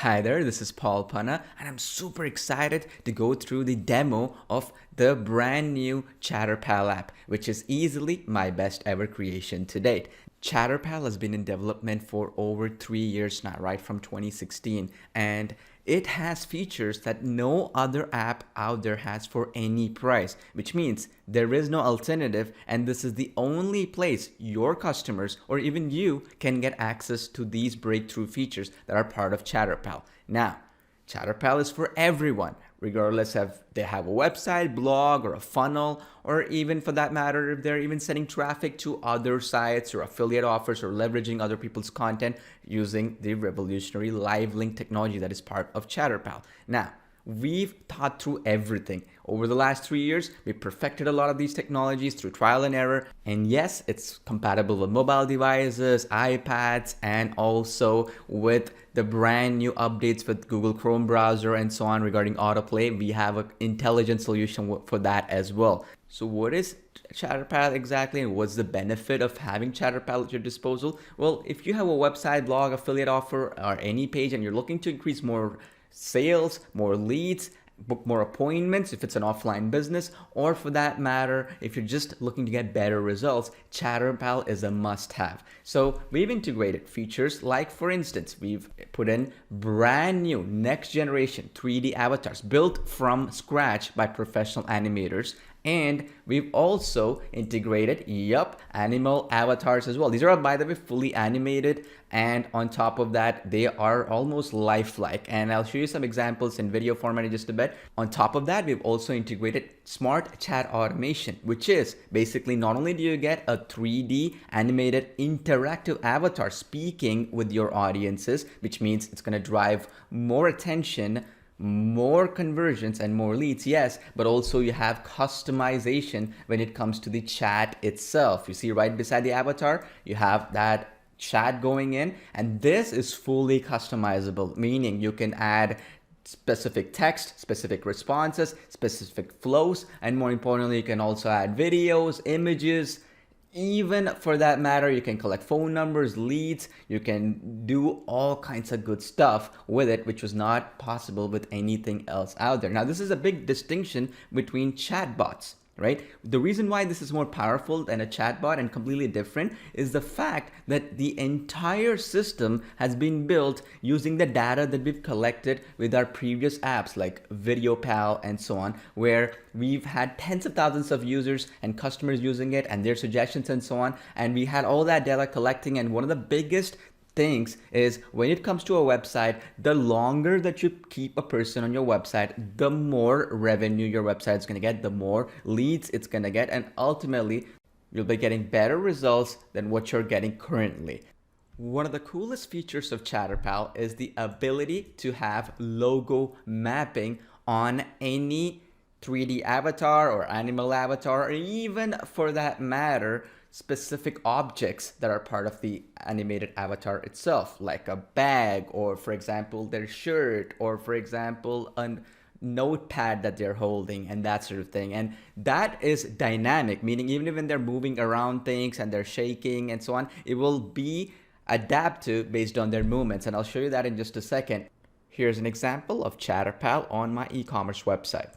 Hi there, this is Paul Panna, and I'm super excited to go through the demo of the brand new ChatterPal app, which is easily my best ever creation to date. ChatterPal has been in development for over 3 years now, right from 2016, and it has features that no other app out there has for any price, which means there is no alternative, and this is the only place your customers or even you can get access to these breakthrough features that are part of ChatterPal. Now, ChatterPal is for everyone, regardless if they have a website, blog, or a funnel, or even for that matter, if they're even sending traffic to other sites or affiliate offers or leveraging other people's content using the revolutionary live link technology that is part of ChatterPal. Now, we've thought through everything. Over the last 3 years, we perfected a lot of these technologies through trial and error. And yes, it's compatible with mobile devices, iPads, and also with the brand new updates with Google Chrome browser and so on regarding autoplay. We have an intelligent solution for that as well. So what is ChatterPal exactly, and what's the benefit of having ChatterPal at your disposal? Well, if you have a website, blog, affiliate offer, or any page, and you're looking to increase more sales, more leads, book more appointments if it's an offline business, or for that matter, if you're just looking to get better results, ChatterPal is a must-have. So we've integrated features like, for instance, we've put in brand new next generation 3D avatars built from scratch by professional animators. And we've also integrated, animal avatars as well. These are, by the way, fully animated. And on top of that, they are almost lifelike. And I'll show you some examples in video format in just a bit. On top of that, we've also integrated smart chat automation, which is basically not only do you get a 3D animated interactive avatar speaking with your audiences, which means it's going to drive more attention, more conversions, and more leads, yes, but also you have customization when it comes to the chat itself. You see right beside the avatar, you have that chat going in, and this is fully customizable, meaning you can add specific text, specific responses, specific flows, and more importantly, you can also add videos, images. Even for that matter, you can collect phone numbers, leads, you can do all kinds of good stuff with it, which was not possible with anything else out there. Now, this is a big distinction between chatbots, right? The reason why this is more powerful than a chatbot and completely different is the fact that the entire system has been built using the data that we've collected with our previous apps like VideoPal and so on, where we've had tens of thousands of users and customers using it and their suggestions and so on. And we had all that data collecting, and one of the biggest things is when it comes to a website, the longer that you keep a person on your website, the more revenue your website is going to get, the more leads it's going to get, and ultimately you'll be getting better results than what you're getting currently. One of the coolest features of ChatterPal is the ability to have logo mapping on any 3D avatar or animal avatar, or even for that matter, specific objects that are part of the animated avatar itself, like a bag, or for example, their shirt, or for example, a notepad that they're holding, and that sort of thing. And that is dynamic, meaning even when they're moving around things and they're shaking and so on, it will be adaptive based on their movements. And I'll show you that in just a second. Here's an example of ChatterPal on my e-commerce website.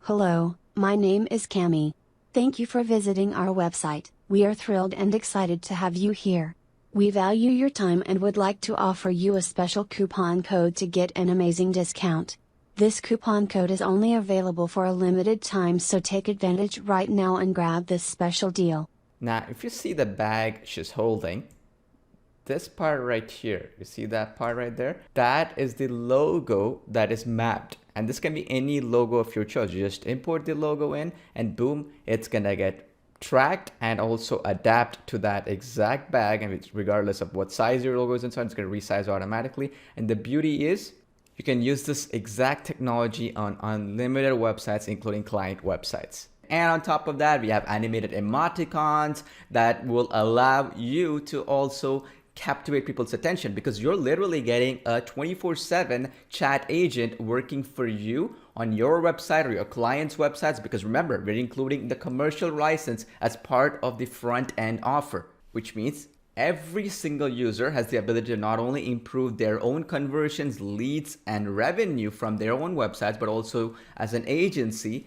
Hello, my name is Cami. Thank you for visiting our website. We are thrilled and excited to have you here. We value your time and would like to offer you a special coupon code to get an amazing discount. This coupon code is only available for a limited time, so take advantage right now and grab this special deal. Now, if you see the bag she's holding, this part right here, you see that part right there? That is the logo that is mapped. And this can be any logo of your choice. You just import the logo in and boom, it's gonna get tracked and also adapt to that exact bag, and it's regardless of what size your logo is and so on, it's gonna resize automatically. And the beauty is you can use this exact technology on unlimited websites, including client websites. And on top of that, we have animated emoticons that will allow you to also captivate people's attention, because you're literally getting a 24/7 chat agent working for you on your website or your client's websites, because remember, we're including the commercial license as part of the front end offer, which means every single user has the ability to not only improve their own conversions, leads, and revenue from their own websites, but also as an agency,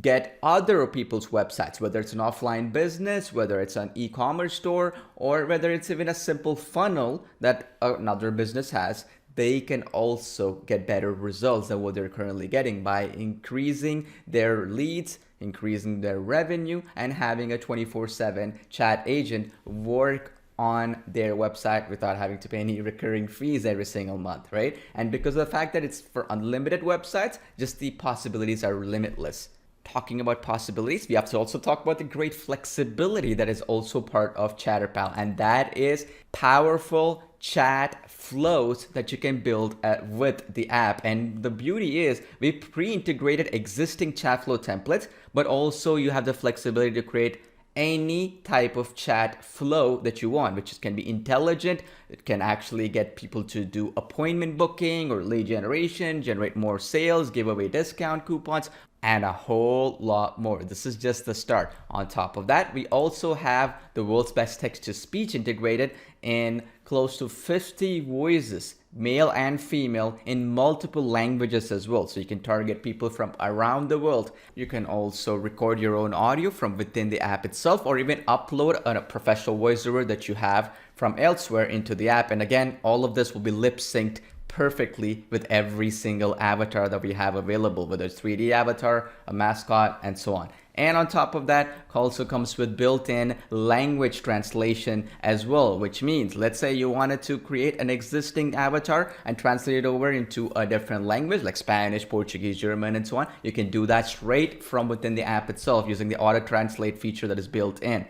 get other people's websites, whether it's an offline business, whether it's an e-commerce store, or whether it's even a simple funnel that another business has. They can also get better results than what they're currently getting by increasing their leads, increasing their revenue, and having a 24/7 chat agent work on their website without having to pay any recurring fees every single month, right? And because of the fact that it's for unlimited websites, just the possibilities are limitless. Talking about possibilities, we have to also talk about the great flexibility that is also part of ChatterPal, and that is powerful chat flows that you can build with the app. And the beauty is we pre-integrated existing chat flow templates, but also you have the flexibility to create any type of chat flow that you want, which can be intelligent. It can actually get people to do appointment booking or lead generation, generate more sales, give away discount coupons, and a whole lot more. This is just the start. On top of that, we also have the world's best text-to-speech integrated in close to 50 voices, male and female, in multiple languages as well. So you can target people from around the world. You can also record your own audio from within the app itself, or even upload a professional voiceover that you have from elsewhere into the app. And again, all of this will be lip synced perfectly with every single avatar that we have available, whether it's 3D avatar, a mascot, and so on. And on top of that, also comes with built-in language translation as well, which means, let's say you wanted to create an existing avatar and translate it over into a different language like Spanish, Portuguese, German, and so on. You can do that straight from within the app itself using the auto translate feature that is built in.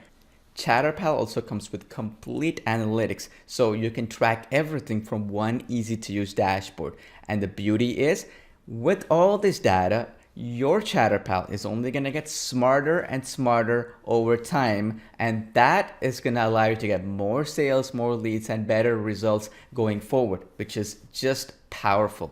ChatterPal also comes with complete analytics, so you can track everything from one easy to use dashboard. And the beauty is, with all this data, your ChatterPal is only going to get smarter and smarter over time, and that is going to allow you to get more sales, more leads, and better results going forward, which is just powerful.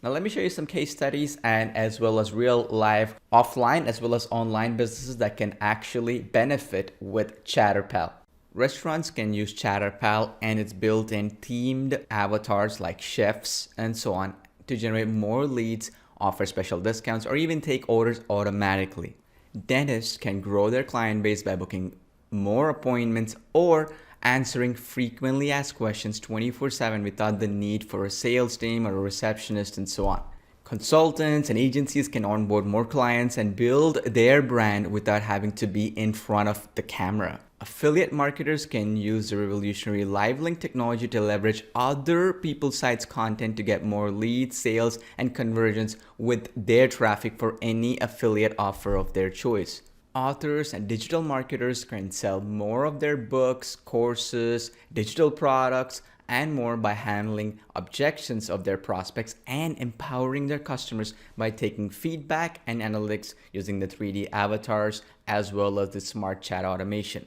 Now let me show you some case studies and as well as real life offline as well as online businesses that can actually benefit with ChatterPal. Restaurants can use ChatterPal and its built-in themed avatars like chefs and so on to generate more leads, offer special discounts, or even take orders automatically. Dentists can grow their client base by booking more appointments or answering frequently asked questions 24/7 without the need for a sales team or a receptionist and so on. Consultants and agencies can onboard more clients and build their brand without having to be in front of the camera. Affiliate marketers can use the revolutionary live link technology to leverage other people's sites' content to get more leads, sales, and conversions with their traffic for any affiliate offer of their choice. Authors and digital marketers can sell more of their books, courses, digital products, and more by handling objections of their prospects and empowering their customers by taking feedback and analytics using the 3D avatars as well as the smart chat automation.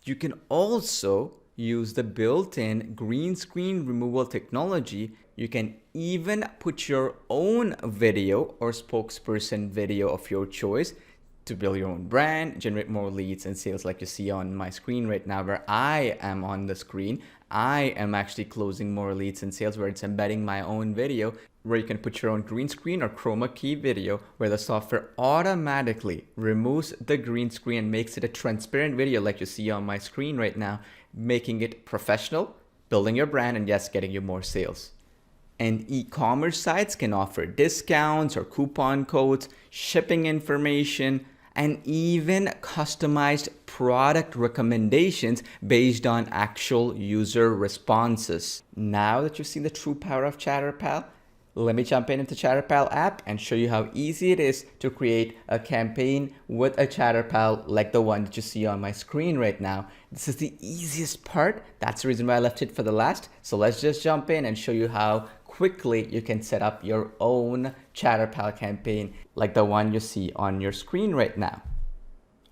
You can also use the built-in green screen removal technology. You can even put your own video or spokesperson video of your choice to build your own brand, generate more leads and sales like you see on my screen right now where I am on the screen. I am actually closing more leads and sales where it's embedding my own video where you can put your own green screen or chroma key video where the software automatically removes the green screen and makes it a transparent video like you see on my screen right now, making it professional, building your brand, and yes, getting you more sales. And e-commerce sites can offer discounts or coupon codes, shipping information, and even customized product recommendations based on actual user responses. Now that you've seen the true power of ChatterPal, let me jump into ChatterPal app and show you how easy it is to create a campaign with a ChatterPal like the one that you see on my screen right now. This is the easiest part. That's the reason why I left it for the last. So let's just jump in and show you how quickly you can set up your own ChatterPal campaign like the one you see on your screen right now.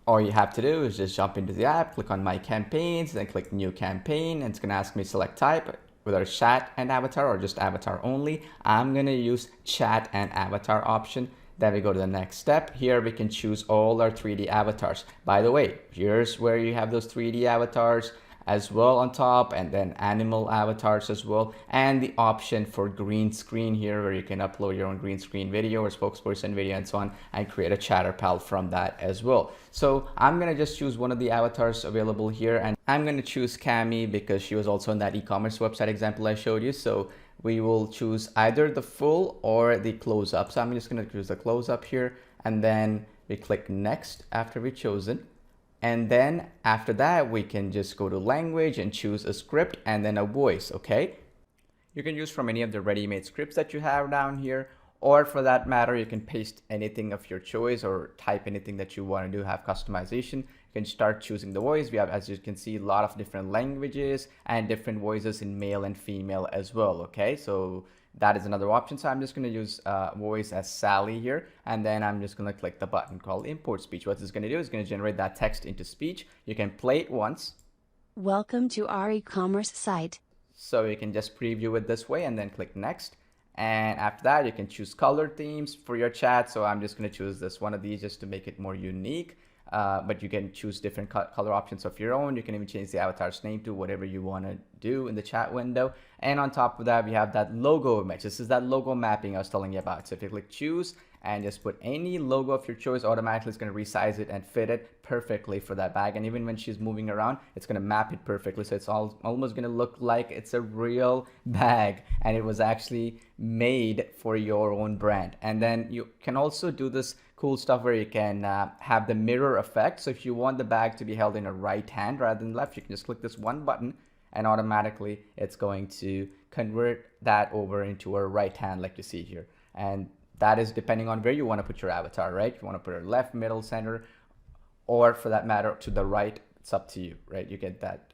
All you have to do is just jump into the app, click on My Campaigns, then click New Campaign, and it's going to ask me select type, whether it's chat and avatar or just avatar only. I'm going to use chat and avatar option. Then we go to the next step. Here we can choose all our 3D avatars. By the way, here's where you have those 3D avatars as well on top, and then animal avatars as well, and the option for green screen here where you can upload your own green screen video or spokesperson video and so on, and create a ChatterPal from that as well. So I'm gonna just choose one of the avatars available here, and I'm gonna choose Cami because she was also on that e-commerce website example I showed you. So we will choose either the full or the close-up. So I'm just gonna choose the close-up here, and then we click next after we've chosen. And then after that, we can just go to language and choose a script and then a voice, okay? You can use from any of the ready-made scripts that you have down here, or for that matter, you can paste anything of your choice or type anything that you want to do, have customization. You can start choosing the voice. We have, as you can see, a lot of different languages and different voices in male and female as well, okay? So that is another option. So I'm just going to use voice as Sally here, and then I'm just going to click the button called import speech. What this is going to do is going to generate that text into speech. You can play it once. Welcome to our e-commerce site. So you can just preview it this way and then click next. And after that, you can choose color themes for your chat. So I'm just going to choose this one of these just to make it more unique. But you can choose different color options of your own. You can even change the avatar's name to whatever you want to do in the chat window. And on top of that, we have that logo image. This is that logo mapping I was telling you about. So if you click choose and just put any logo of your choice, automatically it's going to resize it and fit it perfectly for that bag. And even when she's moving around, it's going to map it perfectly. So it's almost going to look like it's a real bag and it was actually made for your own brand. And then you can also do this cool stuff where you can have the mirror effect. So if you want the bag to be held in a right hand rather than left, you can just click this one button and automatically it's going to convert that over into a right hand like you see here. And that is depending on where you want to put your avatar, right? If you want to put it left, middle, center, or for that matter to the right, it's up to you, right? You get that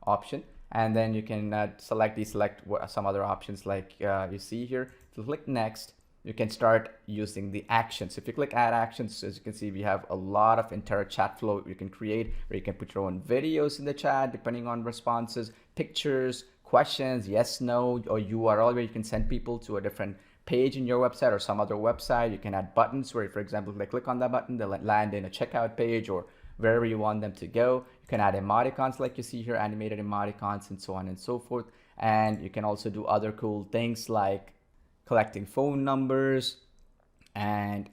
option. And then you can deselect some other options like you see here. If you click next, you can start using the actions. If you click add actions, as you can see, we have a lot of entire chat flow you can create where you can put your own videos in the chat depending on responses, pictures, questions, yes, no, or URL where you can send people to a different page in your website or some other website. You can add buttons where, for example, if they click on that button, they'll land in a checkout page or wherever you want them to go. You can add emoticons like you see here, animated emoticons and so on and so forth. And you can also do other cool things like collecting phone numbers and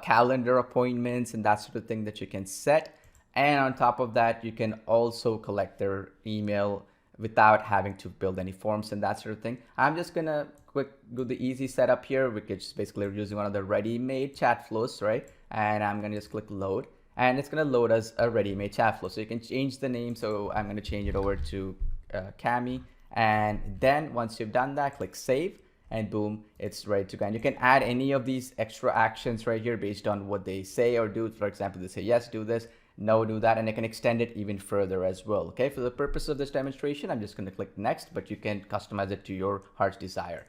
calendar appointments and that sort of thing that you can set. And on top of that, you can also collect their email without having to build any forms and that sort of thing. I'm just gonna do the easy setup here, which is basically using one of the ready-made chat flows, right? And I'm gonna just click load, and it's gonna load us a ready-made chat flow. So you can change the name. So I'm gonna change it over to Cami, and then once you've done that, click save, and boom, it's ready to go. And you can add any of these extra actions right here based on what they say or do. For example, they say yes, do this, no, do that, and I can extend it even further as well. Okay, for the purpose of this demonstration, I'm just going to click next, but you can customize it to your heart's desire.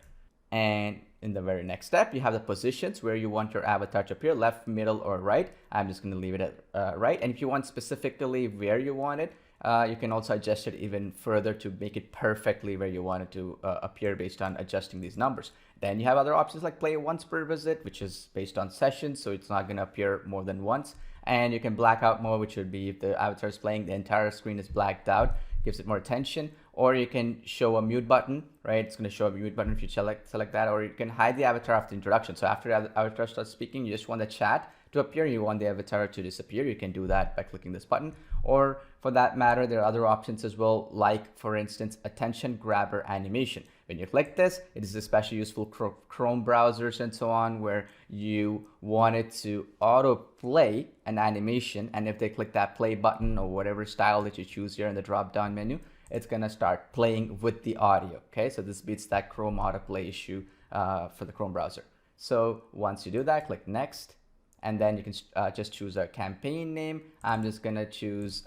And in the very next step, you have the positions where you want your avatar to appear, left, middle, or right. I'm just going to leave it at right. And if you want specifically where you want it, you can also adjust it even further to make it perfectly where you want it to appear based on adjusting these numbers. Then you have other options like play once per visit, which is based on sessions, so it's not going to appear more than once. And you can blackout mode, which would be if the avatar is playing, the entire screen is blacked out, gives it more attention. Or you can show a mute button, right? It's going to show a mute button if you select that. Or you can hide the avatar after introduction. So after the avatar starts speaking, you just want the chat to appear, you want the avatar to disappear. You can do that by clicking this button. Or for that matter, there are other options as well, like for instance, attention grabber animation. When you click this, it is especially useful for Chrome browsers and so on, where you want it to auto play an animation. And if they click that play button or whatever style that you choose here in the drop down menu, it's going to start playing with the audio. Okay, so this beats that Chrome autoplay issue for the Chrome browser. So once you do that, click next. And then you can just choose a campaign name. I'm just going to choose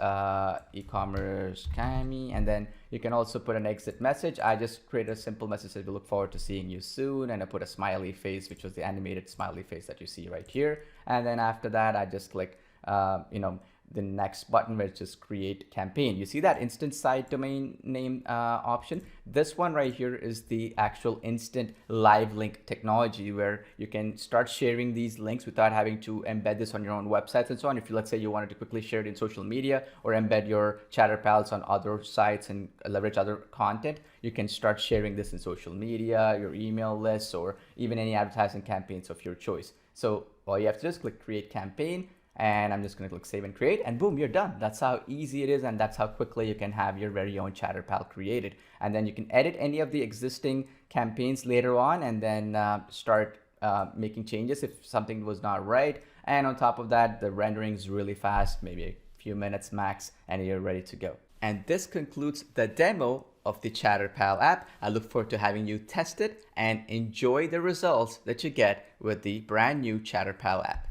e-commerce Cami. And then you can also put an exit message. I just created a simple message that we look forward to seeing you soon. And I put a smiley face, which was the animated smiley face that you see right here. And then after that, I just click, the next button, which is create campaign. You see that instant site domain name option? This one right here is the actual instant live link technology, where you can start sharing these links without having to embed this on your own websites and so on. If you, let's say, you wanted to quickly share it in social media or embed your ChatterPals on other sites and leverage other content, you can start sharing this in social media, your email lists, or even any advertising campaigns of your choice. So all you have to do is click create campaign, and I'm just going to click save and create, and boom, you're done. That's how easy it is, and that's how quickly you can have your very own ChatterPal created. And then you can edit any of the existing campaigns later on, and then start making changes if something was not right. And on top of that, the rendering is really fast, maybe a few minutes max, and you're ready to go. And this concludes the demo of the ChatterPal app. I look forward to having you test it and enjoy the results that you get with the brand new ChatterPal app.